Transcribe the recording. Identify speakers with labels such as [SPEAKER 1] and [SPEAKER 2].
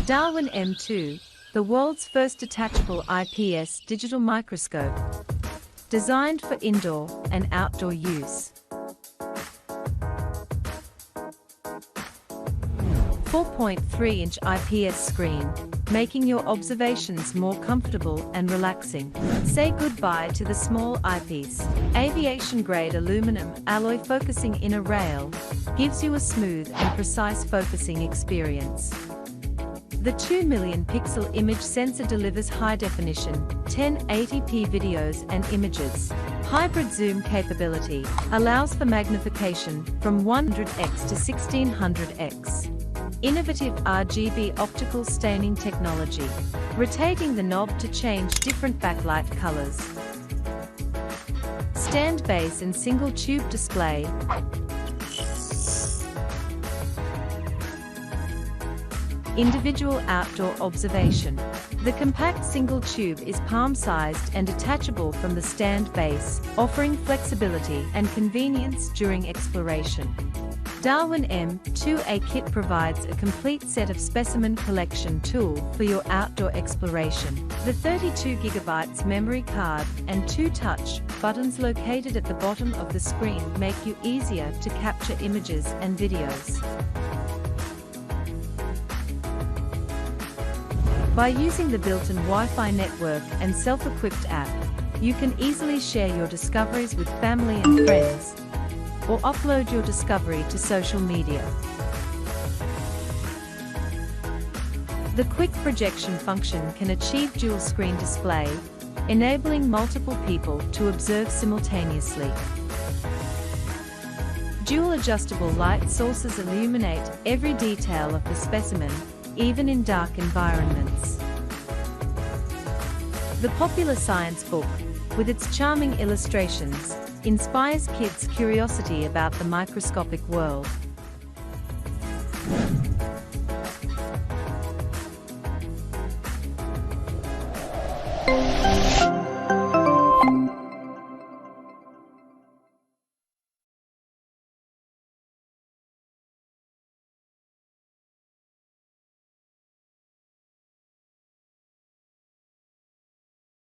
[SPEAKER 1] Darwin M2, the world's first detachable IPS digital microscope, designed for indoor and outdoor use. 4.3-inch IPS screen, making your observations more comfortable and relaxing. Say goodbye to the small eyepiece. Aviation-grade aluminum alloy focusing inner rail gives you a smooth and precise focusing experience. The 2 million pixel image sensor delivers high-definition 1080p videos and images. Hybrid zoom capability allows for magnification from 100x to 1600x. Innovative RGB optical staining technology, rotating the knob to change different backlight colors. Stand base and single tube display. Individual outdoor observation. The compact single tube is palm-sized and detachable from the stand base, offering flexibility and convenience during exploration. Darwin M2 kit provides a complete set of specimen collection tool for your outdoor exploration. The 32GB memory card and 2 touch buttons located at the bottom of the screen make you easier to capture images and videos. By using the built-in Wi-Fi network and self-equipped app, you can easily share your discoveries with family and friends, or upload your discovery to social media. The quick projection function can achieve dual screen display, enabling multiple people to observe simultaneously. Dual adjustable light sources illuminate every detail of the specimen, even in dark environments. The popular science book, with its charming illustrations, inspires kids' curiosity about the microscopic world.